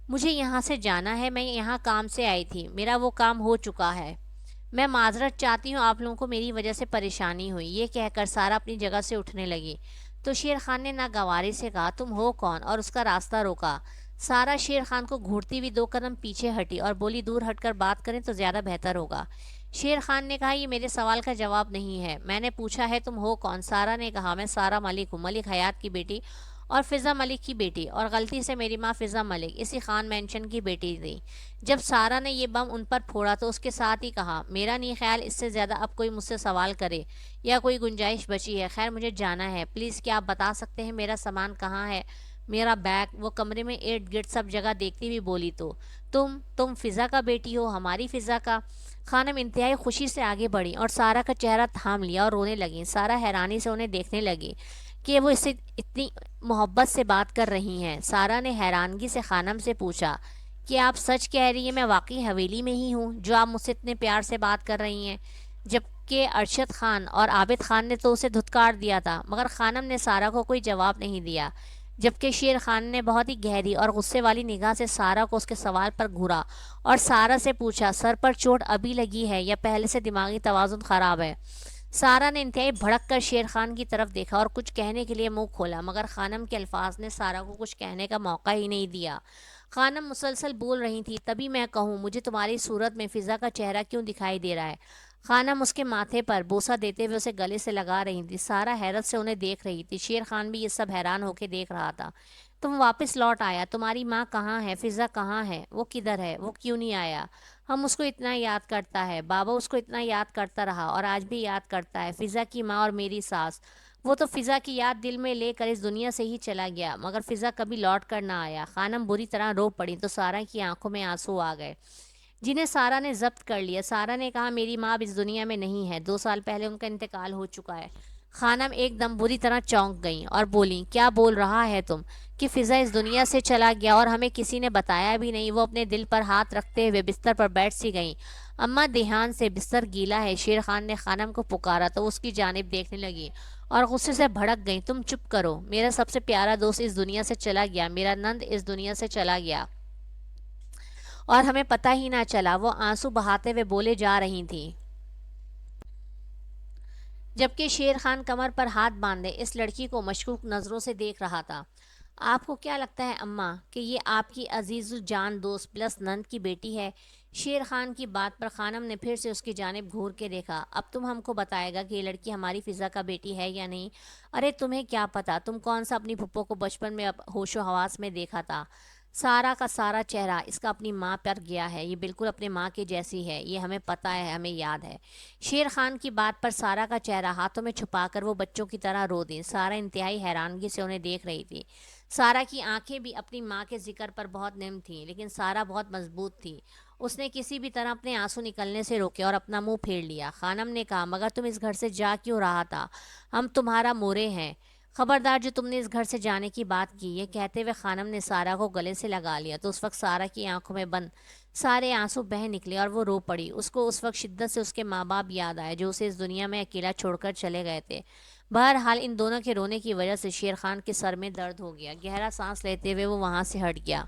مجھے یہاں سے جانا ہے، میں یہاں کام سے آئی تھی، میرا وہ کام ہو چکا ہے، میں معذرت چاہتی ہوں، آپ لوگوں کو میری وجہ سے پریشانی ہوئی۔ یہ کہہ کر سارا اپنی جگہ سے اٹھنے لگی تو شیر خان نے ناگواری سے کہا، تم ہو کون؟ اور اس کا راستہ روکا۔ سارا شیر خان کو گھورتی ہوئی 2 قدم پیچھے ہٹی اور بولی، دور ہٹ کر بات کریں تو زیادہ بہتر ہوگا۔ شیر خان نے کہا، یہ میرے سوال کا جواب نہیں ہے، میں نے پوچھا ہے تم ہو کون؟ سارا نے کہا، میں سارا ملک ہوں، ملک حیات کی بیٹی اور فضا ملک کی بیٹی، اور غلطی سے میری ماں فضا ملک اسی خان مینشن کی بیٹی تھی۔ جب سارا نے یہ بم ان پر پھوڑا تو اس کے ساتھ ہی کہا، میرا نہیں خیال اس سے زیادہ اب کوئی مجھ سے سوال کرے یا کوئی گنجائش بچی ہے، خیر مجھے جانا ہے، پلیز کیا آپ بتا سکتے ہیں میرا سامان کہاں ہے؟ میرا بیگ؟ وہ کمرے میں ارد گرد سب جگہ دیکھتی ہوئی بولی، تو تم فضا کا بیٹی ہو، ہماری فضا کا؟ خانم انتہائی خوشی سے آگے بڑھی اور سارا کا چہرہ تھام لیا اور رونے لگیں۔ سارا حیرانی سے انہیں دیکھنے لگی کہ وہ اس سے اتنی محبت سے بات کر رہی ہیں۔ سارا نے حیرانگی سے خانم سے پوچھا کہ آپ سچ کہہ رہی ہیں، میں واقعی حویلی میں ہی ہوں جو آپ مجھ سے اتنے پیار سے بات کر رہی ہیں؟ جبکہ ارشد خان اور عابد خان نے تو اسے دھتکار دیا تھا، مگر خانم نے سارا کو کوئی جواب نہیں دیا، جبکہ شیر خان نے بہت ہی گہری اور غصے والی نگاہ سے سارا کو اس کے سوال پر گھورا اور سارا سے پوچھا، سر پر چوٹ ابھی لگی ہے یا پہلے سے دماغی توازن خراب ہے؟ سارا نے انتہائی بھڑک کر شیر خان کی طرف دیکھا اور کچھ کہنے کے لیے منہ کھولا، مگر خانم کے الفاظ نے سارا کو کچھ کہنے کا موقع ہی نہیں دیا۔ خانم مسلسل بول رہی تھی، تبھی میں کہوں، مجھے تمہاری صورت میں فضا کا چہرہ کیوں دکھائی دے رہا ہے؟ خانم اس کے ماتھے پر بوسہ دیتے ہوئے اسے گلے سے لگا رہی تھی۔ سارا حیرت سے انہیں دیکھ رہی تھی، شیر خان بھی یہ سب حیران ہو کے دیکھ رہا تھا۔ تم واپس لوٹ آیا، تمہاری ماں کہاں ہے؟ فضا کہاں ہے؟ وہ کدھر ہے؟ وہ کیوں نہیں آیا؟ ہم اس کو اتنا یاد کرتا ہے، بابا اس کو اتنا یاد کرتا رہا اور آج بھی یاد کرتا ہے، فضا کی ماں اور میری ساس۔ وہ تو فضا کی یاد دل میں لے کر اس دنیا سے ہی چلا گیا، مگر فضا کبھی لوٹ کر نہ آیا۔ خانم بری طرح رو پڑی تو سارا کی آنکھوں میں آنسو آ گئے، جنہیں سارا نے ضبط کر لیا۔ سارا نے کہا، میری ماں اب اس دنیا میں نہیں ہے، 2 سال پہلے ان کا انتقال ہو چکا ہے۔ خانم ایک دم بری طرح چونک گئیں اور بولیں، کیا بول رہا ہے تم؟ کہ فضا اس دنیا سے چلا گیا اور ہمیں کسی نے بتایا بھی نہیں؟ وہ اپنے دل پر ہاتھ رکھتے ہوئے بستر پر بیٹھ سی گئیں۔ اماں دھیان سے، بستر گیلا ہے۔ شیر خان نے خانم کو پکارا تو اس کی جانب دیکھنے لگی اور غصے سے بھڑک گئیں، تم چپ کرو، میرا سب سے پیارا دوست اس دنیا سے چلا گیا، میرا نند اس دنیا سے چلا گیا اور ہمیں پتہ ہی نہ چلا۔ وہ آنسو بہاتے ہوئے بولے جا رہی تھی، جبکہ شیر خان کمر پر ہاتھ باندھے اس لڑکی کو مشکوک نظروں سے دیکھ رہا تھا۔ آپ کو کیا لگتا ہے اماں کہ یہ آپ کی عزیز الجان دوست پلس نند کی بیٹی ہے؟ شیر خان کی بات پر خانم نے پھر سے اس کی جانب گھور کے دیکھا، اب تم ہم کو بتائے گا کہ یہ لڑکی ہماری فضا کا بیٹی ہے یا نہیں؟ ارے تمہیں کیا پتا، تم کون سا اپنی پھپھو کو بچپن میں ہوش و حواس میں دیکھا تھا؟ سارا کا سارا چہرہ اس کا اپنی ماں پر گیا ہے، یہ بالکل اپنے ماں کے جیسی ہے، یہ ہمیں پتہ ہے، ہمیں یاد ہے۔ شیر خان کی بات پر سارا کا چہرہ ہاتھوں میں چھپا کر وہ بچوں کی طرح رو دی۔ سارا انتہائی حیرانگی سے انہیں دیکھ رہی تھی۔ سارا کی آنکھیں بھی اپنی ماں کے ذکر پر بہت نم تھیں، لیکن سارا بہت مضبوط تھی۔ اس نے کسی بھی طرح اپنے آنسو نکلنے سے روکے اور اپنا منہ پھیر لیا۔ خانم نے کہا، مگر تم اس گھر سے جا کیوں رہا تھا؟ ہم تمہارا مورے ہیں، خبردار جو تم نے اس گھر سے جانے کی بات کی۔ یہ کہتے ہوئے خانم نے سارا کو گلے سے لگا لیا تو اس وقت سارا کی آنکھوں میں بند سارے آنسو بہہ نکلے اور وہ رو پڑی۔ اس کو اس وقت شدت سے اس کے ماں باپ یاد آئے جو اسے اس دنیا میں اکیلا چھوڑ کر چلے گئے تھے۔ بہرحال ان دونوں کے رونے کی وجہ سے شیر خان کے سر میں درد ہو گیا، گہرا سانس لیتے ہوئے وہ وہاں سے ہٹ گیا۔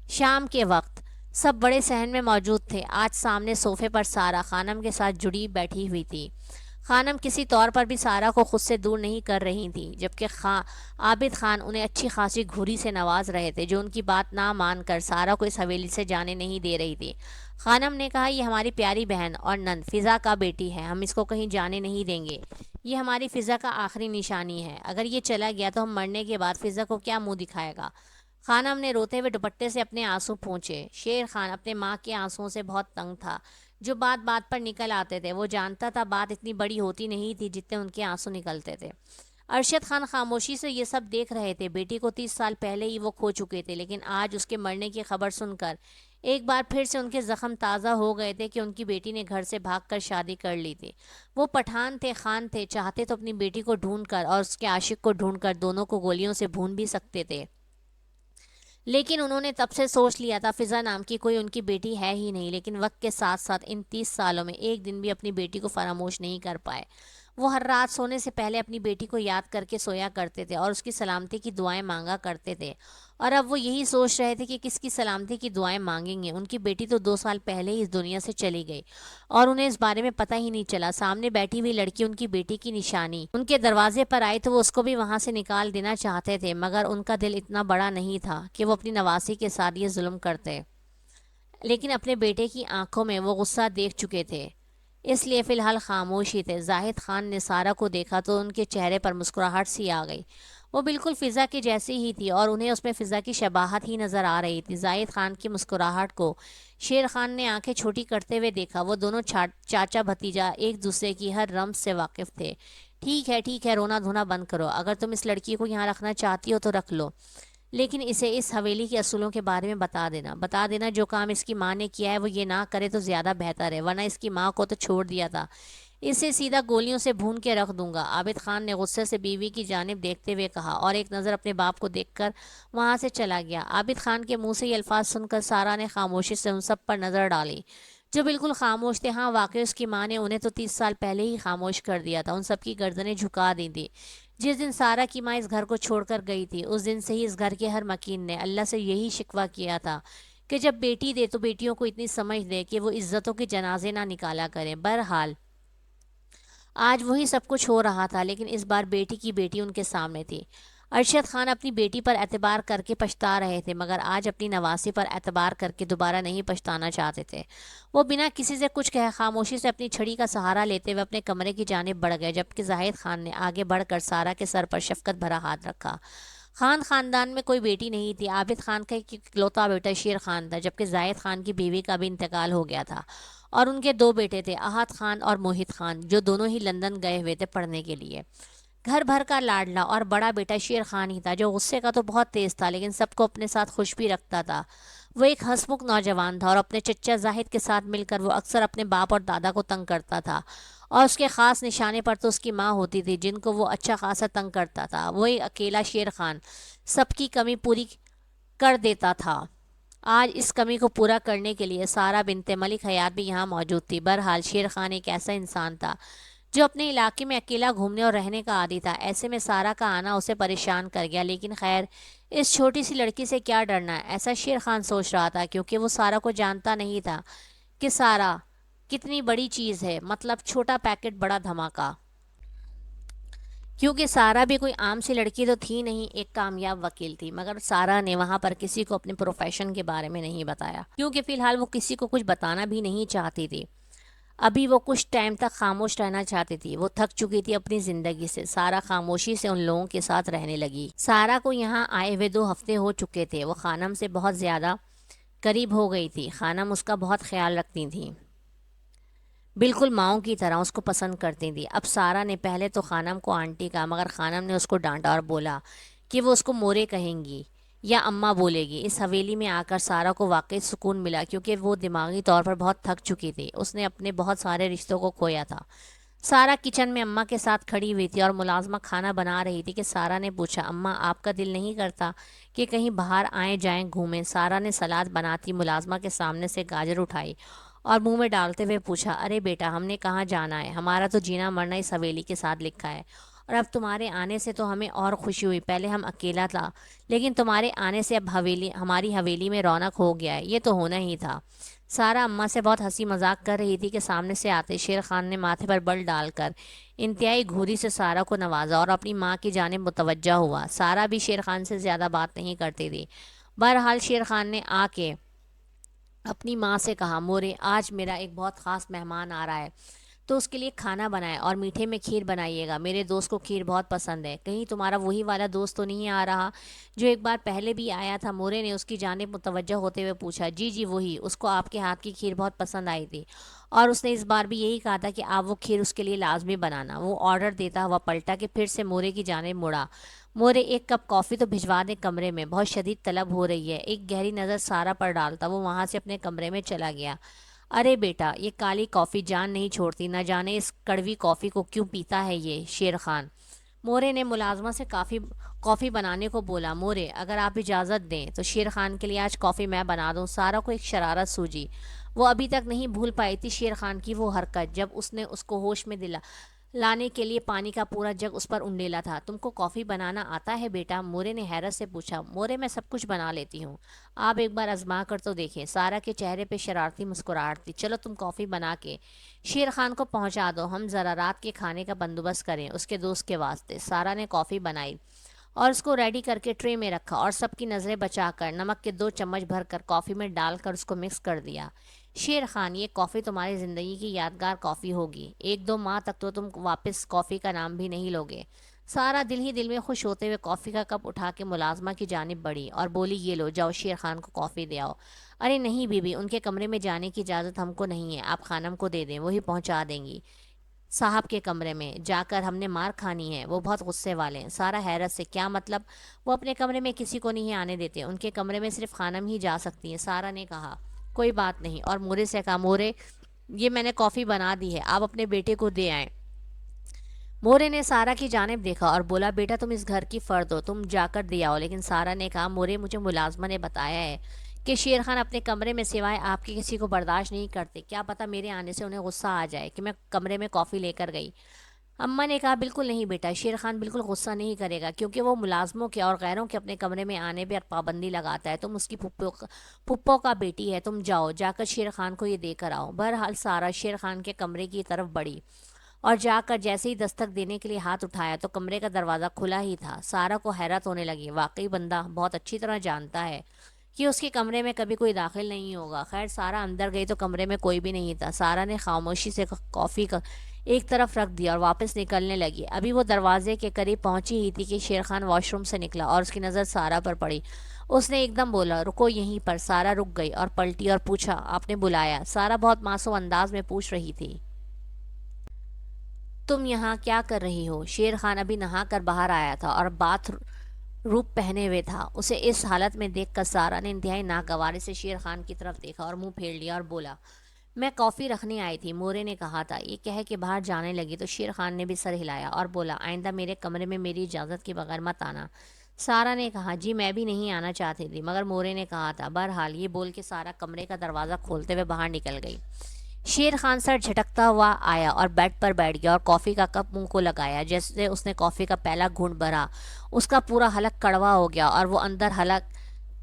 شام کے وقت سب بڑے صحن میں موجود تھے۔ آج سامنے صوفے پر سارا خانم کے ساتھ جڑی بیٹھی ہوئی تھی۔ خانم کسی طور پر بھی سارا کو خود سے دور نہیں کر رہی تھی، جبکہ عابد خان انہیں اچھی خاصی گھوری سے نواز رہے تھے، جو ان کی بات نہ مان کر سارا کو اس حویلی سے جانے نہیں دے رہی تھی۔ خانم نے کہا، یہ ہماری پیاری بہن اور نند فضا کا بیٹی ہے، ہم اس کو کہیں جانے نہیں دیں گے، یہ ہماری فضا کا آخری نشانی ہے، اگر یہ چلا گیا تو ہم مرنے کے بعد فضا کو کیا منہ دکھائے گا؟ خانم نے روتے ہوئے دوپٹے سے اپنے آنسو پونچھے۔ شیر خان اپنے ماں کے آنسوؤں سے بہت تنگ تھا، جو بات بات پر نکل آتے تھے۔ وہ جانتا تھا بات اتنی بڑی ہوتی نہیں تھی جتنے ان کے آنسو نکلتے تھے۔ ارشد خان خاموشی سے یہ سب دیکھ رہے تھے۔ بیٹی کو 30 سال پہلے ہی وہ کھو چکے تھے، لیکن آج اس کے مرنے کی خبر سن کر ایک بار پھر سے ان کے زخم تازہ ہو گئے تھے کہ ان کی بیٹی نے گھر سے بھاگ کر شادی کر لی تھی۔ وہ پٹھان تھے، خان تھے، چاہتے تو اپنی بیٹی کو ڈھونڈ کر اور اس کے عاشق کو ڈھونڈ کر دونوں کو گولیوں سے بھون بھی سکتے تھے، لیکن انہوں نے تب سے سوچ لیا تھا فضا نام کی کوئی ان کی بیٹی ہے ہی نہیں۔ لیکن وقت کے ساتھ ساتھ ان 30 سالوں میں ایک دن بھی اپنی بیٹی کو فراموش نہیں کر پائے۔ وہ ہر رات سونے سے پہلے اپنی بیٹی کو یاد کر کے سویا کرتے تھے اور اس کی سلامتی کی دعائیں مانگا کرتے تھے، اور اب وہ یہی سوچ رہے تھے کہ کس کی سلامتی کی دعائیں مانگیں گے۔ ان کی بیٹی تو 2 سال پہلے ہی اس دنیا سے چلی گئی اور انہیں اس بارے میں پتہ ہی نہیں چلا۔ سامنے بیٹھی ہوئی لڑکی ان کی بیٹی کی نشانی ان کے دروازے پر آئی تو وہ اس کو بھی وہاں سے نکال دینا چاہتے تھے، مگر ان کا دل اتنا بڑا نہیں تھا کہ وہ اپنی نواسی کے ساتھ یہ ظلم کرتے، لیکن اپنے بیٹے کی آنکھوں میں وہ غصہ دیکھ چکے تھے، اس لیے فی الحال خاموش ہی تھے۔ زاہد خان نے سارہ کو دیکھا تو ان کے چہرے پر مسکراہٹ سی آ گئی۔ وہ بالکل فضا کی جیسی ہی تھی اور انہیں اس میں فضا کی شباہت ہی نظر آ رہی تھی۔ زاہد خان کی مسکراہٹ کو شیر خان نے آنکھیں چھوٹی کرتے ہوئے دیکھا۔ وہ دونوں چاچا بھتیجا ایک دوسرے کی ہر رمز سے واقف تھے۔ ٹھیک ہے، رونا دھونا بند کرو، اگر تم اس لڑکی کو یہاں رکھنا چاہتی ہو تو رکھ لو، لیکن اسے اس حویلی کے اصولوں کے بارے میں بتا دینا جو کام اس کی ماں نے کیا ہے وہ یہ نہ کرے تو زیادہ بہتر ہے، ورنہ اس کی ماں کو تو چھوڑ دیا تھا، اسے سیدھا گولیوں سے بھون کے رکھ دوں گا۔ عابد خان نے غصے سے بیوی کی جانب دیکھتے ہوئے کہا اور ایک نظر اپنے باپ کو دیکھ کر وہاں سے چلا گیا۔ عابد خان کے منہ سے یہ الفاظ سن کر سارہ نے خاموشی سے ان سب پر نظر ڈالی جو بالکل خاموش تھے۔ ہاں واقعی اس کی ماں نے انہیں تو 30 سال پہلے ہی خاموش کر دیا تھا، ان سب کی گردنیں جھکا دی تھی۔ جس دن سارہ کی ماں اس گھر کو چھوڑ کر گئی تھی اس دن سے ہی اس گھر کے ہر مکین نے اللہ سے یہی شکوہ کیا تھا کہ جب بیٹی دے تو بیٹیوں کو اتنی سمجھ دے کہ وہ عزتوں کے جنازے نہ نکالا کریں۔ بہرحال آج وہی سب کچھ ہو رہا تھا، لیکن اس بار بیٹی کی بیٹی ان کے سامنے تھی۔ ارشد خان اپنی بیٹی پر اعتبار کر کے پچھتا رہے تھے، مگر آج اپنی نواسی پر اعتبار کر کے دوبارہ نہیں پچھتانا چاہتے تھے۔ وہ بنا کسی سے کچھ کہے خاموشی سے اپنی چھڑی کا سہارا لیتے ہوئے اپنے کمرے کی جانب بڑھ گئے، جبکہ زاہد خان نے آگے بڑھ کر سارہ کے سر پر شفقت بھرا ہاتھ رکھا۔ خاندان میں کوئی بیٹی نہیں تھی، عابد خان کا ایک اکلوتا بیٹا شیر خان تھا، جبکہ زاہد خان کی بیوی کا بھی انتقال ہو گیا تھا، اور ان کے 2 بیٹے تھے، احد خان اور موہت خان، جو دونوں ہی لندن گئے ہوئے تھے پڑھنے کے لیے۔ گھر بھر کا لاڈلا اور بڑا بیٹا شیر خان ہی تھا، جو غصے کا تو بہت تیز تھا لیکن سب کو اپنے ساتھ خوش بھی رکھتا تھا۔ وہ ایک ہنسمکھ نوجوان تھا اور اپنے چچا زاہد کے ساتھ مل کر وہ اکثر اپنے باپ اور دادا کو تنگ کرتا تھا، اور اس کے خاص نشانے پر تو اس کی ماں ہوتی تھی جن کو وہ اچھا خاصا تنگ کرتا تھا۔ وہی اکیلا شیر خان سب کی کمی پوری کر دیتا تھا۔ آج اس کمی کو پورا کرنے کے لیے سارہ بنت ملک حیات بھی یہاں موجود تھی۔ بہرحال شیر خان ایک ایسا انسان تھا جو اپنے علاقے میں اکیلا گھومنے اور رہنے کا عادی تھا، ایسے میں سارہ کا آنا اسے پریشان کر گیا، لیکن خیر اس چھوٹی سی لڑکی سے کیا ڈرنا ہے، ایسا شیر خان سوچ رہا تھا، کیونکہ وہ سارہ کو جانتا نہیں تھا کہ سارہ کتنی بڑی چیز ہے، مطلب چھوٹا پیکٹ بڑا دھماکہ، کیونکہ سارہ بھی کوئی عام سی لڑکی تو تھی نہیں، ایک کامیاب وکیل تھی، مگر سارہ نے وہاں پر کسی کو اپنے پروفیشن کے بارے میں نہیں بتایا، کیونکہ فی الحال وہ کسی کو کچھ بتانا بھی نہیں چاہتی تھی۔ ابھی وہ کچھ ٹائم تک خاموش رہنا چاہتی تھی، وہ تھک چکی تھی اپنی زندگی سے۔ سارہ خاموشی سے ان لوگوں کے ساتھ رہنے لگی۔ سارہ کو یہاں آئے ہوئے 2 ہفتے ہو چکے تھے، وہ خانم سے بہت زیادہ قریب ہو گئی تھی، خانم اس کا بہت خیال رکھتی تھیں، بالکل ماؤں کی طرح اس کو پسند کرتی تھی۔ اب سارہ نے پہلے تو خانم کو آنٹی کہا، مگر خانم نے اس کو ڈانٹا اور بولا کہ وہ اس کو مورے کہیں گی یا اماں بولے گی۔ اس حویلی میں آ کر سارہ کو واقعی سکون ملا، کیونکہ وہ دماغی طور پر بہت تھک چکی تھی، اس نے اپنے بہت سارے رشتوں کو کھویا تھا۔ سارہ کچن میں اماں کے ساتھ کھڑی ہوئی تھی اور ملازمہ کھانا بنا رہی تھی کہ سارہ نے پوچھا، اماں آپ کا دل نہیں کرتا کہ کہیں باہر آئیں جائیں گھومیں؟ سارہ نے سلاد بناتی ملازمہ کے سامنے سے گاجر اٹھائی اور منہ میں ڈالتے ہوئے پوچھا، ارے بیٹا ہم نے کہاں جانا ہے، ہمارا تو جینا مرنا اس حویلی کے ساتھ لکھا ہے، اور اب تمہارے آنے سے تو ہمیں اور خوشی ہوئی، پہلے ہم اکیلا تھا لیکن تمہارے آنے سے اب ہماری حویلی میں رونق ہو گیا ہے، یہ تو ہونا ہی تھا۔ سارہ اماں سے بہت ہنسی مذاق کر رہی تھی کہ سامنے سے آتے شیر خان نے ماتھے پر بل ڈال کر انتہائی گھوری سے سارہ کو نوازا اور اپنی ماں کی جانب متوجہ ہوا۔ سارہ بھی شیر خان سے زیادہ بات نہیں کرتی تھی۔ بہرحال شیر خان نے آ کے اپنی ماں سے کہا، مورے آج میرا ایک بہت خاص مہمان آ رہا ہے تو اس کے لیے کھانا بنائے اور میٹھے میں کھیر بنائیے گا، میرے دوست کو کھیر بہت پسند ہے، کہیں تمہارا وہی والا دوست تو نہیں آ رہا جو ایک بار پہلے بھی آیا تھا؟ مورے نے اس کی جانب متوجہ ہوتے ہوئے پوچھا، جی جی وہی، اس کو آپ کے ہاتھ کی کھیر بہت پسند آئی تھی اور اس نے اس بار بھی یہی کہا تھا کہ آپ وہ کھیر اس کے لیے لازمی بنانا۔ وہ آرڈر دیتا ہوا پلٹا کہ پھر سے مورے کی جانب مڑا، مورے ایک کپ کافی تو بھجوا دیں کمرے میں، بہت شدید طلب ہو رہی ہے۔ ایک گہری نظر سارہ پر ڈالتا وہ وہاں سے اپنے کمرے میں چلا گیا۔ ارے بیٹا یہ کالی کافی جان نہیں چھوڑتی، نہ جانے اس کڑوی کافی کو کیوں پیتا ہے یہ شیر خان۔ مورے نے ملازمہ سے کافی بنانے کو بولا۔ مورے اگر آپ اجازت دیں تو شیر خان کے لیے آج کافی میں بنا دوں۔ سارہ کو ایک شرارت سوجی، وہ ابھی تک نہیں بھول پائی تھی شیر خان کی وہ حرکت جب اس نے اس کو ہوش میں لانے کے لیے پانی کا پورا جگ اس پر انڈیلا تھا۔ تم کو کافی بنانا آتا ہے بیٹا؟ مورے نے حیرت سے پوچھا۔ مورے میں سب کچھ بنا لیتی ہوں، آپ ایک بار آزما کر تو دیکھیں۔ سارا کے چہرے پہ شرارتی مسکراہٹ تھی۔ چلو تم کافی بنا کے شیر خان کو پہنچا دو، ہم ذرا رات کے کھانے کا بندوبست کریں اس کے دوست کے واسطے۔ سارا نے کافی بنائی اور اس کو ریڈی کر کے ٹرے میں رکھا اور سب کی نظریں بچا کر نمک کے 2 چمچ بھر کر کافی میں ڈال کر اس کو مکس کر دیا۔ شیر خان، یہ کافی تمہاری زندگی کی یادگار کافی ہوگی، 1-2 ماہ تک تو تم واپس کافی کا نام بھی نہیں لوگے۔ سارا دل ہی دل میں خوش ہوتے ہوئے کافی کا کپ اٹھا کے ملازمہ کی جانب بڑھی اور بولی، یہ لو، جاؤ شیر خان کو کافی دے آؤ۔ ارے نہیں بی بی، ان کے کمرے میں جانے کی اجازت ہم کو نہیں ہے، آپ خانم کو دے دیں، وہی پہنچا دیں گی صاحب کے کمرے میں جا کر، ہم نے مار کھانی ہے، وہ بہت غصے والے ہیں۔ سارا حیرت سے، کیا مطلب؟ وہ اپنے کمرے میں کسی کو نہیں آنے دیتے، ان کے کمرے میں صرف خانم ہی جا سکتی ہیں۔ سارا نے کہا، کوئی بات نہیں، اور مورے سے کہا، مورے یہ میں نے کافی بنا دی ہے، آپ اپنے بیٹے کو دے آئیں۔ مورے نے سارا کی جانب دیکھا اور بولا، بیٹا تم اس گھر کی فرد ہو، تم جا کر دے آؤ۔ لیکن سارا نے کہا، مورے مجھے ملازمہ نے بتایا ہے کہ شیر خان اپنے کمرے میں سوائے آپ کے کسی کو برداشت نہیں کرتے، کیا پتہ میرے آنے سے انہیں غصہ آ جائے کہ میں کمرے میں کافی لے کر گئی۔ اماں نے کہا، بالکل نہیں بیٹا، شیر خان بالکل غصہ نہیں کرے گا، کیونکہ وہ ملازموں کے اور غیروں کے اپنے کمرے میں آنے پہ پابندی لگاتا ہے، تم اس کی پھپھو کا بیٹی ہے، تم جاؤ، جا کر شیر خان کو یہ دے کر آؤ۔ بہرحال سارا شیر خان کے کمرے کی طرف بڑھی اور جا کر جیسے ہی دستک دینے کے لیے ہاتھ اٹھایا تو کمرے کا دروازہ کھلا ہی تھا۔ سارا کو حیرت ہونے لگی، واقعی بندہ بہت اچھی طرح جانتا ہے کہ اس کے کمرے میں کبھی کوئی داخل نہیں ہوگا۔ خیر سارا اندر گئی تو کمرے میں کوئی بھی نہیں تھا۔ سارا نے خاموشی سے کافی کا ایک طرف رکھ دیا اور واپس نکلنے لگی۔ ابھی وہ دروازے کے قریب پہنچی ہی تھی کہ شیر خان واش روم سے نکلا اور اس کی نظر سارا پر پڑی۔ اس نے ایک دم بولا، رکو یہیں پر۔ سارا رک گئی اور پلٹی اور پوچھا، آپ نے بلایا؟ سارا بہت معصوم انداز میں پوچھ رہی تھی، تم یہاں کیا کر رہی ہو؟ شیر خان ابھی نہا کر باہر آیا تھا اور باتھ روب پہنے ہوئے تھا۔ اسے اس حالت میں دیکھ کر سارا نے انتہائی ناگواری سے شیر خان کی طرف دیکھا اور منہ پھیر لیا اور بولا، میں کافی رکھنے آئی تھی، مورے نے کہا تھا۔ یہ کہہ کے باہر جانے لگی تو شیر خان نے بھی سر ہلایا اور بولا، آئندہ میرے کمرے میں میری اجازت کے بغیر مت آنا۔ سارا نے کہا، جی میں بھی نہیں آنا چاہتی تھی، مگر مورے نے کہا تھا۔ بہرحال یہ بول کے سارا کمرے کا دروازہ کھولتے ہوئے باہر نکل گئی۔ شیر خان سر جھٹکتا ہوا آیا اور بیڈ پر بیٹھ گیا اور کافی کا کپ منہ کو لگایا۔ جیسے اس نے کافی کا پہلا گھونٹ بھرا اس کا پورا حلق کڑوا ہو گیا اور وہ اندر حلق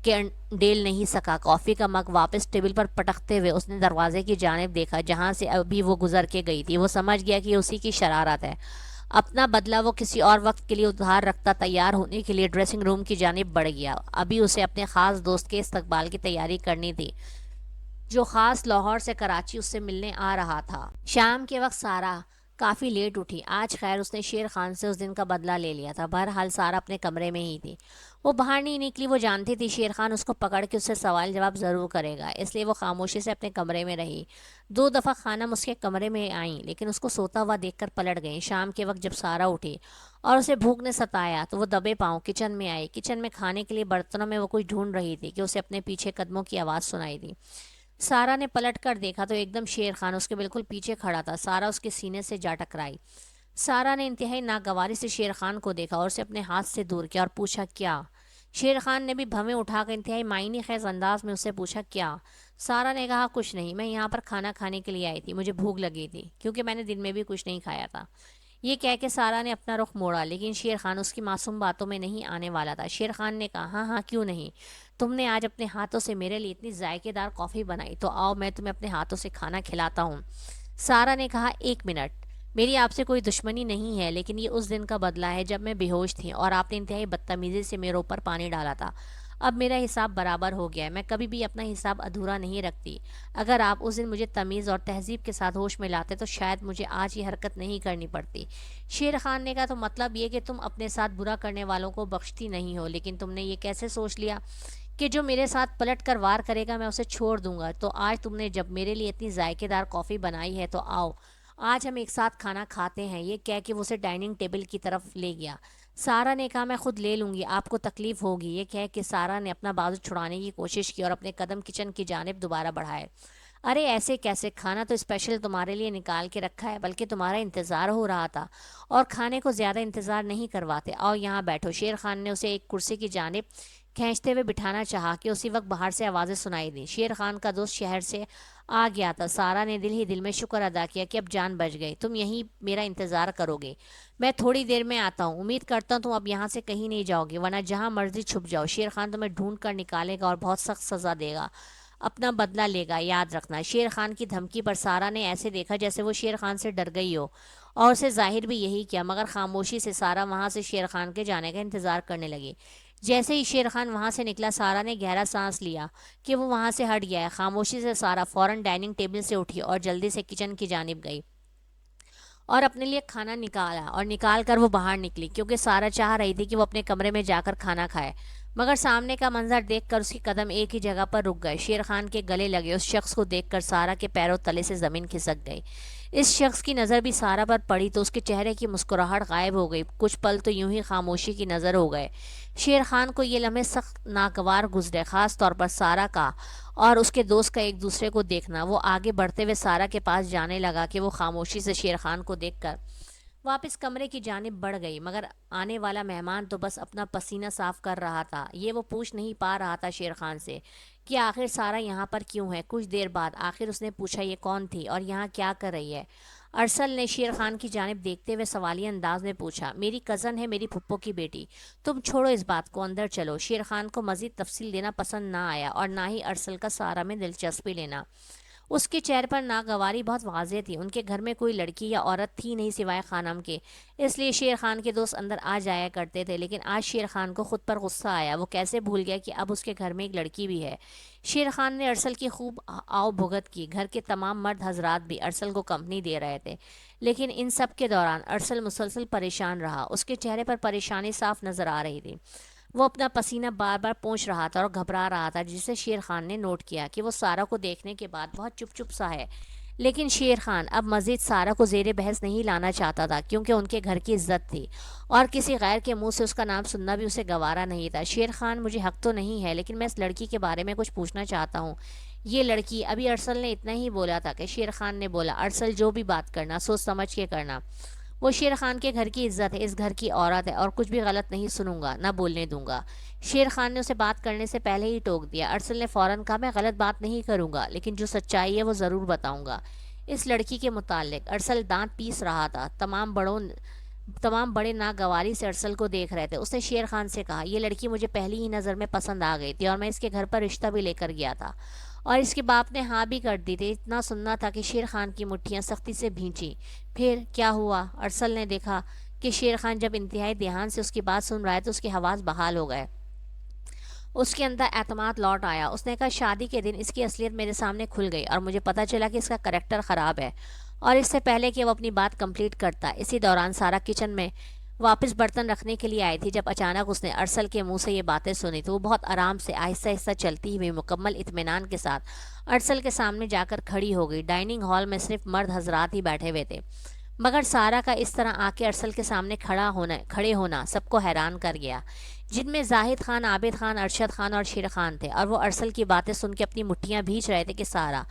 کے ڈیل نہیں سکا۔ کافی کا مگ واپس ٹیبل پر پٹکتے ہوئے اس نے دروازے کی جانب دیکھا جہاں سے ابھی وہ گزر کے گئی تھی۔ وہ سمجھ گیا کہ اسی کی شرارت ہے۔ اپنا بدلہ وہ کسی اور وقت کے لیے ادھار رکھتا تیار ہونے کے لیے ڈریسنگ روم کی جانب بڑھ گیا۔ ابھی اسے اپنے خاص دوست کے استقبال کی تیاری کرنی تھی جو خاص لاہور سے کراچی اس سے ملنے آ رہا تھا۔ شام کے وقت سارا کافی لیٹ اٹھی۔ آج خیر اس نے شیر خان سے اس دن کا بدلہ لے لیا تھا۔ بہرحال سارا اپنے کمرے میں ہی تھی، وہ باہر نہیں نکلی۔ وہ جانتی تھی شیر خان اس کو پکڑ کے اس سے سوال جواب ضرور کرے گا، اس لیے وہ خاموشی سے اپنے کمرے میں رہی۔ 2 دفعہ خانم اس کے کمرے میں آئیں لیکن اس کو سوتا ہوا دیکھ کر پلٹ گئیں۔ شام کے وقت جب سارا اٹھی اور اسے بھوک نے ستایا تو وہ دبے پاؤں کچن میں آئی۔ کچن میں کھانے کے لیے برتنوں میں وہ کچھ ڈھونڈ رہی تھی کہ اسے اپنے پیچھے قدموں کی آواز سنائی دی۔ سارا نے پلٹ کر دیکھا تو ایک دم شیر خان اس کے بالکل پیچھے کھڑا تھا۔ سارا اس کے سینے سے جا ٹکرائی۔ سارا نے انتہائی ناگواری سے شیر خان کو دیکھا اور اسے اپنے ہاتھ سے دور کیا اور پوچھا، کیا؟ شیر خان نے بھی بھویں اٹھا کر انتہائی معنی خیز انداز میں اسے پوچھا، کیا؟ سارا نے کہا، کچھ نہیں، میں یہاں پر کھانا کھانے کے لیے آئی تھی، مجھے بھوک لگی تھی کیونکہ میں نے دن میں بھی کچھ نہیں کھایا تھا۔ یہ کہہ کے سارا نے اپنا رخ موڑا لیکن شیر خان اس کی معصوم باتوں میں نہیں آنے والا تھا۔ شیر خان نے کہا، ہاں ہاں کیوں نہیں، تم نے آج اپنے ہاتھوں سے میرے لیے اتنی ذائقے دار کافی بنائی تو آؤ میں تمہیں اپنے ہاتھوں سے کھانا کھلاتا ہوں۔ سارا نے کہا، 1 منٹ، میری آپ سے کوئی دشمنی نہیں ہے لیکن یہ اس دن کا بدلہ ہے جب میں بے ہوش تھی اور آپ نے انتہائی بدتمیزی سے میرے اوپر پانی ڈالا تھا۔ اب میرا حساب برابر ہو گیا ہے، میں کبھی بھی اپنا حساب ادھورا نہیں رکھتی۔ اگر آپ اس دن مجھے تمیز اور تہذیب کے ساتھ ہوش میں لاتے تو شاید مجھے آج یہ حرکت نہیں کرنی پڑتی۔ شیر خان نے کہا، تو مطلب یہ کہ تم اپنے ساتھ برا کرنے والوں کو بخشتی نہیں ہو، لیکن تم نے یہ کیسے سوچ لیا کہ جو میرے ساتھ پلٹ کر وار کرے گا میں اسے چھوڑ دوں گا؟ تو آج تم نے جب میرے لیے اتنی ذائقے دار کافی بنائی ہے تو آؤ آج ہم ایک ساتھ کھانا کھاتے ہیں۔ یہ کہہ کے وہ اسے ڈائننگ ٹیبل کی طرف لے گیا۔ سارا نے کہا، میں خود لے لوں گی، آپ کو تکلیف ہوگی۔ یہ کہہ کے سارا نے اپنا بازو چھڑانے کی کوشش کی اور اپنے قدم کچن کی جانب دوبارہ بڑھائے۔ ارے ایسے کیسے، کھانا تو اسپیشل تمہارے لیے نکال کے رکھا ہے، بلکہ تمہارا انتظار ہو رہا تھا، اور کھانے کو زیادہ انتظار نہیں کرواتے، آؤ یہاں بیٹھو۔ شیر خان نے اسے ایک کرسی کی جانب کھینچتے ہوئے بٹھانا چاہا کہ اسی وقت باہر سے آوازیں سنائی دیں۔ شیر خان کا دوست شہر سے آ گیا تھا۔ سارا نے دل ہی دل میں شکر ادا کیا کہ اب جان بچ گئی۔ تم یہیں میرا انتظار کرو گے، میں تھوڑی دیر میں آتا ہوں۔ امید کرتا ہوں تم اب یہاں سے کہیں نہیں جاؤ گے، ورنہ جہاں مرضی چھپ جاؤ، شیر خان تمہیں ڈھونڈ کر نکالے گا اور بہت سخت سزا دے گا، اپنا بدلہ لے گا، یاد رکھنا۔ شیر خان کی دھمکی پر سارا نے ایسے دیکھا جیسے وہ شیر خان سے ڈر گئی ہو، اور اسے ظاہر بھی یہی کیا، مگر خاموشی سے سارا وہاں سے شیر خان کے جانے کا انتظار کرنے لگی۔ جیسے ہی شیر خان وہاں سے نکلا، سارا نے گہرا سانس لیا کہ وہ وہاں سے ہٹ گیا ہے۔ خاموشی سے سارا فوراً ڈائننگ ٹیبل سے اٹھی اور جلدی سے کچن کی جانب گئی اور اپنے لیے کھانا نکالا اور نکال کر وہ باہر نکلی، کیونکہ سارا چاہ رہی تھی کہ وہ اپنے کمرے میں جا کر کھانا کھائے، مگر سامنے کا منظر دیکھ کر اس کے قدم ایک ہی جگہ پر رک گئے۔ شیر خان کے گلے لگے اس شخص کو دیکھ کر سارا کے پیروں تلے سے زمین کھسک گئی۔ اس شخص کی نظر بھی سارا پر پڑی تو اس کے چہرے کی مسکراہٹ غائب ہو گئی۔ کچھ پل تو یوں ہی خاموشی کی نظر ہو گئے۔ شیر خان کو یہ لمحے سخت ناگوار گزرے، خاص طور پر سارا کا اور اس کے دوست کا ایک دوسرے کو دیکھنا۔ وہ آگے بڑھتے ہوئے سارا کے پاس جانے لگا کہ وہ خاموشی سے شیر خان کو دیکھ کر واپس کمرے کی جانب بڑھ گئی، مگر آنے والا مہمان تو بس اپنا پسینہ صاف کر رہا تھا، یہ وہ پوچھ نہیں پا رہا تھا شیر خان سے کہ آخر سارا یہاں پر کیوں ہے۔ کچھ دیر بعد آخر اس نے پوچھا، یہ کون تھی اور یہاں کیا کر رہی ہے؟ ارسل نے شیر خان کی جانب دیکھتے ہوئے سوالیہ انداز میں پوچھا۔ میری کزن ہے، میری پھپھو کی بیٹی، تم چھوڑو اس بات کو، اندر چلو۔ شیر خان کو مزید تفصیل دینا پسند نہ آیا اور نہ ہی ارسل کا سارا میں دلچسپی لینا۔ اس کے چہرے پر ناگواری بہت واضح تھی۔ ان کے گھر میں کوئی لڑکی یا عورت تھی نہیں سوائے خانم کے، اس لیے شیر خان کے دوست اندر آ جایا کرتے تھے، لیکن آج شیر خان کو خود پر غصہ آیا۔ وہ کیسے بھول گیا کہ اب اس کے گھر میں ایک لڑکی بھی ہے۔ شیر خان نے ارسل کی خوب آؤ بھگت کی۔ گھر کے تمام مرد حضرات بھی ارسل کو کمپنی دے رہے تھے، لیکن ان سب کے دوران ارسل مسلسل پریشان رہا۔ اس کے چہرے پر پریشانی صاف نظر آ رہی تھی۔ وہ اپنا پسینہ بار بار پونچھ رہا تھا اور گھبرا رہا تھا، جسے شیر خان نے نوٹ کیا کہ وہ سارا کو دیکھنے کے بعد بہت چپ چپ سا ہے۔ لیکن شیر خان اب مزید سارا کو زیر بحث نہیں لانا چاہتا تھا، کیونکہ ان کے گھر کی عزت تھی اور کسی غیر کے منہ سے اس کا نام سننا بھی اسے گوارا نہیں تھا۔ شیر خان، مجھے حق تو نہیں ہے، لیکن میں اس لڑکی کے بارے میں کچھ پوچھنا چاہتا ہوں۔ یہ لڑکی، ابھی ارسل نے اتنا ہی بولا تھا کہ شیر خان نے بولا، ارسل جو بھی بات کرنا سوچ سمجھ کے کرنا، وہ شیر خان کے گھر کی عزت ہے، اس گھر کی عورت ہے، اور کچھ بھی غلط نہیں سنوں گا، نہ بولنے دوں گا۔ شیر خان نے اسے بات کرنے سے پہلے ہی ٹوک دیا۔ ارسل نے فوراً کہا، میں غلط بات نہیں کروں گا، لیکن جو سچائی ہے وہ ضرور بتاؤں گا اس لڑکی کے متعلق۔ ارسل دانت پیس رہا تھا۔ تمام بڑے ناگواری سے ارسل کو دیکھ رہے تھے۔ اس نے شیر خان سے کہا، یہ لڑکی مجھے پہلی ہی نظر میں پسند آ گئی تھی اور میں اس کے گھر پر رشتہ بھی لے کر گیا تھا، اور اس کے باپ نے ہاں بھی کر دی تھی۔ اتنا سننا تھا کہ شیر خان کی مٹھیاں سختی سے بھینچیں۔ پھر کیا ہوا؟ ارسل نے دیکھا کہ شیر خان جب انتہائی دھیان سے اس کی بات سن رہا ہے تو اس کے حواس بحال ہو گئے، اس کے اندر اعتماد لوٹ آیا۔ اس نے کہا، شادی کے دن اس کی اصلیت میرے سامنے کھل گئی اور مجھے پتہ چلا کہ اس کا کریکٹر خراب ہے، اور اس سے پہلے کہ وہ اپنی بات کمپلیٹ کرتا، اسی دوران سارا کچن میں واپس برتن رکھنے کے لیے آئی تھی جب اچانک اس نے ارسل کے منہ سے یہ باتیں سنی تو وہ بہت آرام سے آہستہ آہستہ چلتی ہوئی مکمل اطمینان کے ساتھ ارسل کے سامنے جا کر کھڑی ہو گئی۔ ڈائننگ ہال میں صرف مرد حضرات ہی بیٹھے ہوئے تھے، مگر سارا کا اس طرح آ کے ارسل کے سامنے کھڑے ہونا سب کو حیران کر گیا، جن میں زاہد خان، عابد خان، ارشد خان اور شیر خان تھے، اور وہ ارسل کی باتیں سن کے اپنی مٹھیاں بھینچ رہے تھے کہ سارا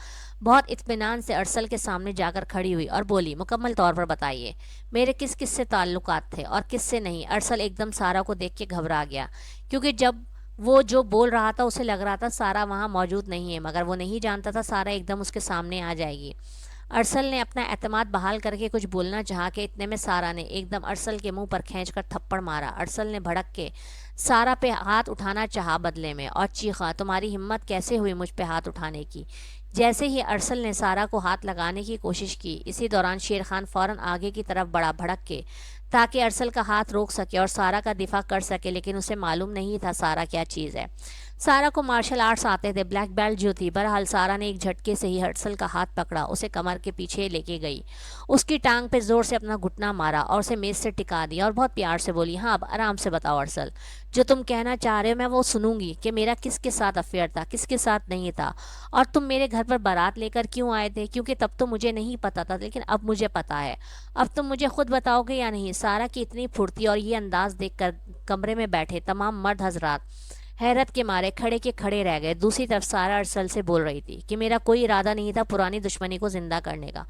بہت اطمینان سے ارسل کے سامنے جا کر کھڑی ہوئی اور بولی، مکمل طور پر بتائیے میرے کس کس سے تعلقات تھے اور کس سے نہیں۔ ارسل ایک دم سارا کو دیکھ کے گھبرا گیا، کیونکہ جب وہ جو بول رہا تھا اسے لگ رہا تھا سارا وہاں موجود نہیں ہے، مگر وہ نہیں جانتا تھا سارا ایک دم اس کے سامنے آ جائے گی۔ ارسل نے اپنا اعتماد بحال کر کے کچھ بولنا چاہا کہ اتنے میں سارا نے ایک دم ارسل کے منہ پر کھینچ کر تھپڑ مارا۔ ارسل نے بھڑک کے سارا پہ ہاتھ اٹھانا چاہا بدلے میں اور چیخا، تمہاری ہمت کیسے ہوئی مجھ پہ ہاتھ اٹھانے کی؟ جیسے ہی ارسل نے سارا کو ہاتھ لگانے کی کوشش کی، اسی دوران شیر خان فوراً آگے کی طرف بڑھا بھڑک کے، تاکہ ارسل کا ہاتھ روک سکے اور سارا کا دفاع کر سکے، لیکن اسے معلوم نہیں تھا سارا کیا چیز ہے۔ سارا کو مارشل آرٹس آتے تھے، بلیک بیلٹ جو تھی۔ بہرحال سارا نے ایک جھٹکے سے ہی ارسل کا ہاتھ پکڑا، اسے کمر کے پیچھے لے کے گئی، اس کی ٹانگ پہ زور سے اپنا گھٹنا مارا اور اسے میز سے ٹکا دیا اور بہت پیار سے بولی، ہاں اب آرام سے بتاؤ ارسل، جو تم کہنا چاہ رہے ہو میں وہ سنوں گی، کہ میرا کس کے ساتھ افیئر تھا، کس کے ساتھ نہیں تھا، اور تم میرے گھر پر بارات لے کر کیوں آئے تھے؟ کیونکہ تب تو مجھے نہیں پتا تھا، لیکن اب مجھے پتا ہے۔ اب تم مجھے خود بتاؤ گے یا نہیں؟ سارا کی اتنی پھرتی اور یہ انداز دیکھ کر کمرے میں بیٹھے تمام مرد حضرات حیرت کے مارے کھڑے کے کھڑے رہ گئے۔ دوسری طرف سارا ارسل سے بول رہی تھی کہ میرا کوئی ارادہ نہیں تھا پرانی دشمنی کو زندہ کرنے کا،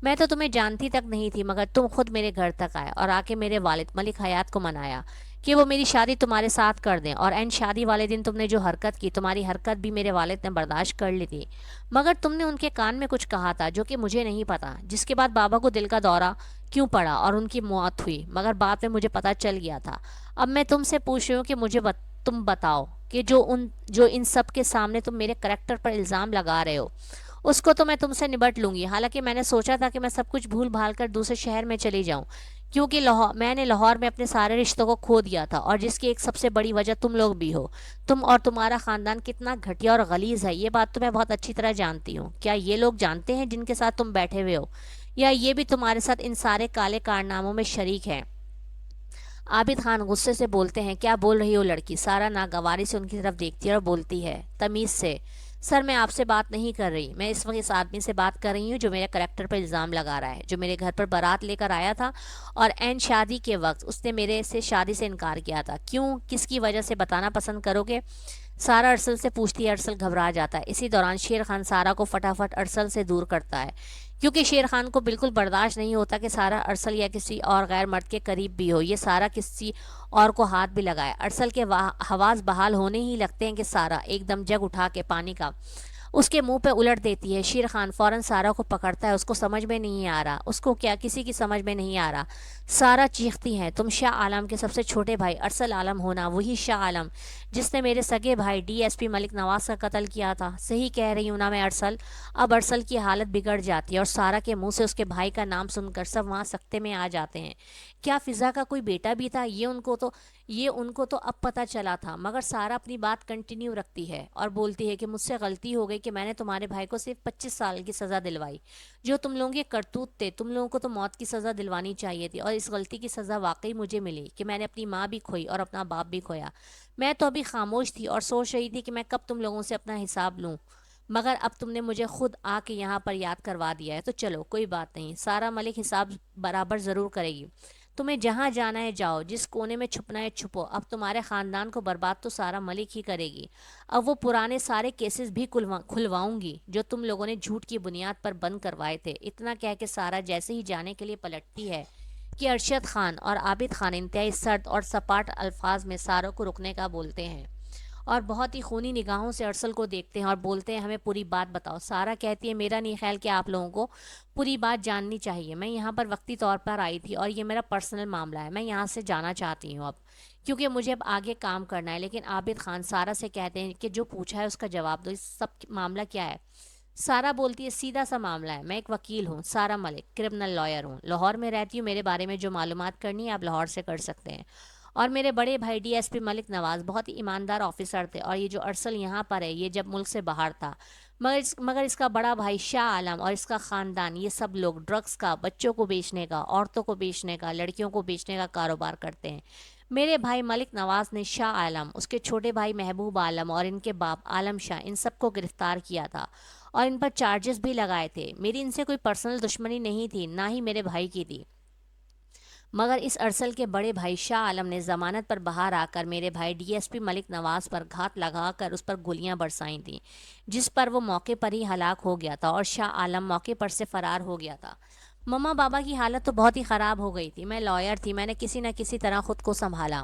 میں تو تمہیں جانتی تک نہیں تھی، مگر تم خود میرے گھر تک آئے اور آ کے میرے والد ملک حیات کو منایا کہ وہ میری شادی تمہارے ساتھ کر دیں، اور این شادی والے دن تم نے جو حرکت کی، تمہاری حرکت بھی میرے والد نے برداشت کر لی تھی، مگر تم نے ان کے کان میں کچھ کہا تھا جو کہ مجھے نہیں پتا، جس کے بعد بابا کو دل کا دورہ کیوں پڑا اور ان کی موت ہوئی، مگر بعد میں مجھے پتا چل گیا تھا۔ اب میں تم سے پوچھ رہی ہوں کہ تم بتاؤ کہ جو ان سب کے سامنے تم میرے کریکٹر پر الزام لگا رہے ہو، اس کو تو میں تم سے نبٹ لوں گی۔ حالانکہ میں نے سوچا تھا کہ میں سب کچھ بھول بھال کر دوسرے شہر میں چلی جاؤں، کیونکہ میں نے لاہور میں اپنے سارے رشتوں کو کھو دیا تھا، اور جس کی ایک سب سے بڑی وجہ تم لوگ بھی ہو۔ تم اور تمہارا خاندان کتنا گھٹیا اور غلیظ ہے، یہ بات تو میں بہت اچھی طرح جانتی ہوں۔ کیا یہ لوگ جانتے ہیں جن کے ساتھ تم بیٹھے ہوئے ہو، یا یہ بھی تمہارے ساتھ ان سارے کالے کارناموں میں شریک ہیں؟ عابد خان غصے سے بولتے ہیں، کیا بول رہی ہو لڑکی؟ سارا ناگواری سے ان کی طرف دیکھتی ہے اور بولتی ہے تمیز سے، سر میں آپ سے بات نہیں کر رہی، میں اس وقت اس آدمی سے بات کر رہی ہوں جو میرے کریکٹر پر الزام لگا رہا ہے، جو میرے گھر پر بارات لے کر آیا تھا اور این شادی کے وقت اس نے میرے سے شادی سے انکار کیا تھا۔ کیوں؟ کس کی وجہ سے بتانا پسند کرو گے؟ سارا ارسل سے پوچھتی ہے۔ ارسل گھبرا جاتا ہے۔ اسی دوران شیر خان سارا کو فٹافٹ ارسل سے دور کرتا ہے، کیونکہ شیر خان کو بالکل برداشت نہیں ہوتا کہ سارا ارسل یا کسی اور غیر مرد کے قریب بھی ہو، یہ سارا کسی اور کو ہاتھ بھی لگائے۔ ارسل کے حواس بحال ہونے ہی لگتے ہیں کہ سارا ایک دم جگ اٹھا کے پانی کا اس کے منہ پہ الٹ دیتی ہے۔ شیر خان فوراً سارا کو پکڑتا ہے، اس کو سمجھ میں نہیں آ رہا، اس کو کیا کسی کی سمجھ میں نہیں آ رہا۔ سارا چیختی ہے، تم شاہ عالم کے سب سے چھوٹے بھائی ارسل عالم ہونا، وہی شاہ عالم جس نے میرے سگے بھائی ڈی ایس پی ملک نواز کا قتل کیا تھا۔ صحیح کہہ رہی ہوں نا میں ارسل؟ اب ارسل کی حالت بگڑ جاتی ہے اور سارا کے منہ سے اس کے بھائی کا نام سن کر سب وہاں سکتے میں آ جاتے ہیں۔ کیا فضا کا کوئی بیٹا بھی تھا؟ یہ ان کو تو اب پتہ چلا تھا، مگر سارا اپنی بات کنٹینیو رکھتی ہے اور بولتی ہے کہ مجھ سے غلطی ہو گئی کہ میں نے تمہارے بھائی کو صرف 25 سال کی سزا دلوائی۔ جو تم لوگوں کے کرتوت تھے، تم لوگوں کو تو موت کی سزا دلوانی چاہیے تھی، اور اس غلطی کی سزا واقعی مجھے ملی کہ میں نے اپنی ماں بھی کھوئی اور اپنا باپ بھی کھویا۔ میں تو ابھی خاموش تھی اور سوچ رہی تھی کہ میں کب تم لوگوں سے اپنا حساب لوں، مگر اب تم نے مجھے خود آ کے یہاں پر یاد کروا دیا ہے، تو چلو کوئی بات نہیں، سارا ملک حساب برابر ضرور کرے گی۔ تمہیں جہاں جانا ہے جاؤ، جس کونے میں چھپنا ہے چھپو، اب تمہارے خاندان کو برباد تو سارا ملک ہی کرے گی۔ اب وہ پرانے سارے کیسز بھی کھلواؤں گی جو تم لوگوں نے جھوٹ کی بنیاد پر بند کروائے تھے۔ اتنا کہہ کے سارا جیسے ہی جانے کے لیے پلٹتی ہے کہ ارشد خان اور عابد خان انتہائی سرد اور سپاٹ الفاظ میں سارا کو رکنے کا بولتے ہیں، اور بہت ہی خونی نگاہوں سے ارسل کو دیکھتے ہیں اور بولتے ہیں، ہمیں پوری بات بتاؤ۔ سارا کہتی ہے، میرا نہیں خیال کہ آپ لوگوں کو پوری بات جاننی چاہیے، میں یہاں پر وقتی طور پر آئی تھی اور یہ میرا پرسنل معاملہ ہے، میں یہاں سے جانا چاہتی ہوں اب، کیونکہ مجھے اب آگے کام کرنا ہے۔ لیکن عابد خان سارا سے کہتے ہیں کہ جو پوچھا ہے اس کا جواب دو، اس سب معاملہ کیا ہے؟ سارا بولتی ہے، سیدھا سا معاملہ ہے، میں ایک وکیل ہوں، سارا ملک، کرمنل لائر ہوں، لاہور میں رہتی ہوں، میرے بارے میں جو معلومات کرنی ہے آپ لاہور سے کر سکتے ہیں۔ اور میرے بڑے بھائی ڈی ایس پی ملک نواز بہت ہی ایماندار آفیسر تھے، اور یہ جو ارسل یہاں پر ہے یہ جب ملک سے باہر تھا، مگر اس کا بڑا بھائی شاہ عالم اور اس کا خاندان، یہ سب لوگ ڈرگس کا، بچوں کو بیچنے کا، عورتوں کو بیچنے کا، لڑکیوں کو بیچنے کا کاروبار کرتے ہیں۔ میرے بھائی ملک نواز نے شاہ عالم، اس کے چھوٹے بھائی محبوب عالم اور ان کے باپ عالم شاہ، ان سب کو گرفتار کیا تھا اور ان پر چارجز بھی لگائے تھے۔ میری ان سے کوئی پرسنل دشمنی نہیں تھی، نہ ہی میرے بھائی کی تھی، مگر اس ارسل کے بڑے بھائی شاہ عالم نے ضمانت پر باہر آ کر میرے بھائی ڈی ایس پی ملک نواز پر گھات لگا کر اس پر گولیاں برسائی تھیں، جس پر وہ موقع پر ہی ہلاک ہو گیا تھا اور شاہ عالم موقع پر سے فرار ہو گیا تھا۔ مما بابا کی حالت تو بہت ہی خراب ہو گئی تھی، میں لائر تھی، میں نے کسی نہ کسی طرح خود کو سنبھالا۔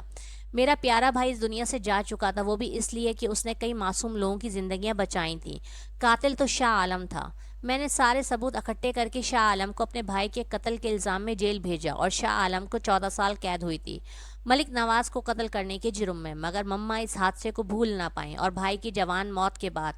میرا پیارا بھائی اس دنیا سے جا چکا تھا، وہ بھی اس لیے کہ اس نے کئی معصوم لوگوں کی زندگیاں بچائی تھیں۔ قاتل تو شاہ عالم تھا۔ میں نے سارے ثبوت اکٹھے کر کے شاہ عالم کو اپنے بھائی کے قتل کے الزام میں جیل بھیجا اور شاہ عالم کو 14 سال قید ہوئی تھی ملک نواز کو قتل کرنے کے جرم میں، مگر مما اس حادثے کو بھول نہ پائیں اور بھائی کی جوان موت کے بعد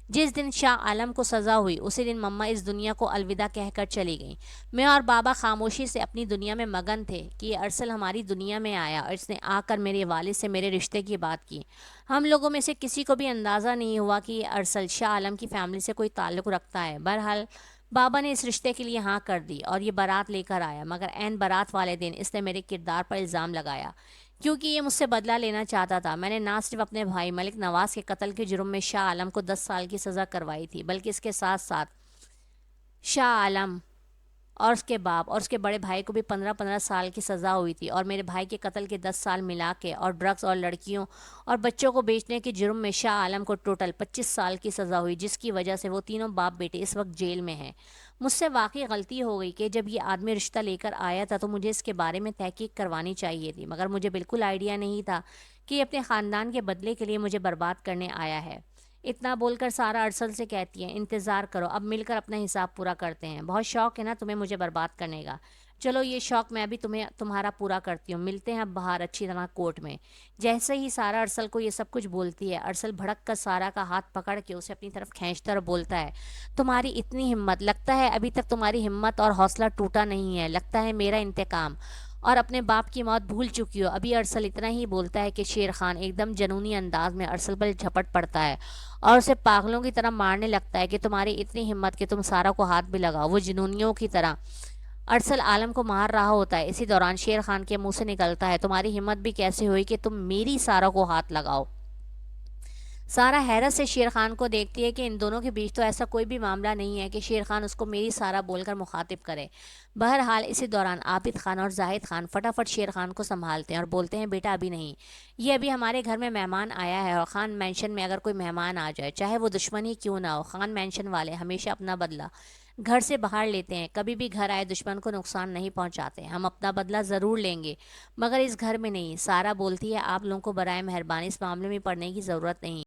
جس دن شاہ عالم کو سزا ہوئی اسی دن مما اس دنیا کو الوداع کہہ کر چلی گئیں۔ میں اور بابا خاموشی سے اپنی دنیا میں مگن تھے کہ یہ ارسل ہماری دنیا میں آیا اور اس نے آ کر میرے والد سے میرے رشتے کی بات کی۔ ہم لوگوں میں سے کسی کو بھی اندازہ نہیں ہوا کہ یہ ارسل شاہ عالم کی فیملی سے کوئی تعلق رکھتا ہے۔ بہرحال بابا نے اس رشتے کے لیے ہاں کر دی اور یہ بارات لے کر آیا، مگر عین بارات والے دن اس نے میرے کردار پر الزام لگایا، کیونکہ یہ مجھ سے بدلہ لینا چاہتا تھا۔ میں نے نہ صرف اپنے بھائی ملک نواز کے قتل کے جرم میں شاہ عالم کو 10 سال کی سزا کروائی تھی، بلکہ اس کے ساتھ ساتھ شاہ عالم اور اس کے باپ اور اس کے بڑے بھائی کو بھی 15 سال کی سزا ہوئی تھی، اور میرے بھائی کے قتل کے 10 سال ملا کے، اور ڈرگز اور لڑکیوں اور بچوں کو بیچنے کے جرم میں شاہ عالم کو ٹوٹل 25 سال کی سزا ہوئی، جس کی وجہ سے وہ تینوں باپ بیٹے اس وقت جیل میں ہیں۔ مجھ سے واقعی غلطی ہو گئی کہ جب یہ آدمی رشتہ لے کر آیا تھا تو مجھے اس کے بارے میں تحقیق کروانی چاہیے تھی، مگر مجھے بالکل آئیڈیا نہیں تھا کہ یہ اپنے خاندان کے بدلے کے لیے مجھے برباد کرنے آیا ہے۔ اتنا بول کر سارا ارسل سے کہتی ہے، انتظار کرو، اب مل کر اپنا حساب پورا کرتے ہیں۔ بہت شوق ہے نا تمہیں مجھے برباد کرنے کا؟ چلو یہ شوق میں بھی تمہارا پورا کرتی ہوں، ملتے ہیں اب باہر اچھی طرح کورٹ میں۔ جیسے ہی سارا ارسل کو یہ سب کچھ بولتی ہے، ارسل بھڑک کر سارا کا ہاتھ پکڑ کے اسے اپنی طرف کھینچتا اور بولتا ہے، تمہاری اتنی ہمت، لگتا ہے ابھی تک تمہاری ہمت اور حوصلہ ٹوٹا نہیں ہے، لگتا ہے میرا انتقام اور اپنے باپ کی موت بھول چکی ہو۔ ابھی ارسل اتنا ہی بولتا ہے کہ شیر خان ایک دم جنونی انداز میں ارسل پر جھپٹ پڑتا ہے اور اسے پاگلوں کی طرح مارنے لگتا ہے کہ تمہاری اتنی ہمت کہ تم سارا کو ہاتھ بھی لگاؤ۔ وہ جنونیوں کی طرح ارسل عالم کو مار رہا ہوتا ہے، اسی دوران شیر خان کے منہ سے نکلتا ہے، تمہاری ہمت بھی کیسے ہوئی کہ تم میری سارا کو ہاتھ لگاؤ؟ سارا حیرت سے شیر خان کو دیکھتی ہے کہ ان دونوں کے بیچ تو ایسا کوئی بھی معاملہ نہیں ہے کہ شیر خان اس کو میری سارا بول کر مخاطب کرے۔ بہرحال اسی دوران عابد خان اور زاہد خان فٹافٹ شیر خان کو سنبھالتے ہیں اور بولتے ہیں، بیٹا ابھی نہیں، یہ ابھی ہمارے گھر میں مہمان آیا ہے، اور خان مینشن میں اگر کوئی مہمان آ جائے چاہے وہ دشمن ہی کیوں نہ ہو، خان مینشن والے ہمیشہ اپنا بدلہ گھر سے باہر لیتے ہیں، کبھی بھی گھر آئے دشمن کو نقصان نہیں پہنچاتے، ہم اپنا بدلہ ضرور لیں گے مگر اس گھر میں نہیں۔ سارا بولتی ہے، آپ لوگوں کو برائے مہربانی اس معاملے میں پڑنے کی ضرورت نہیں۔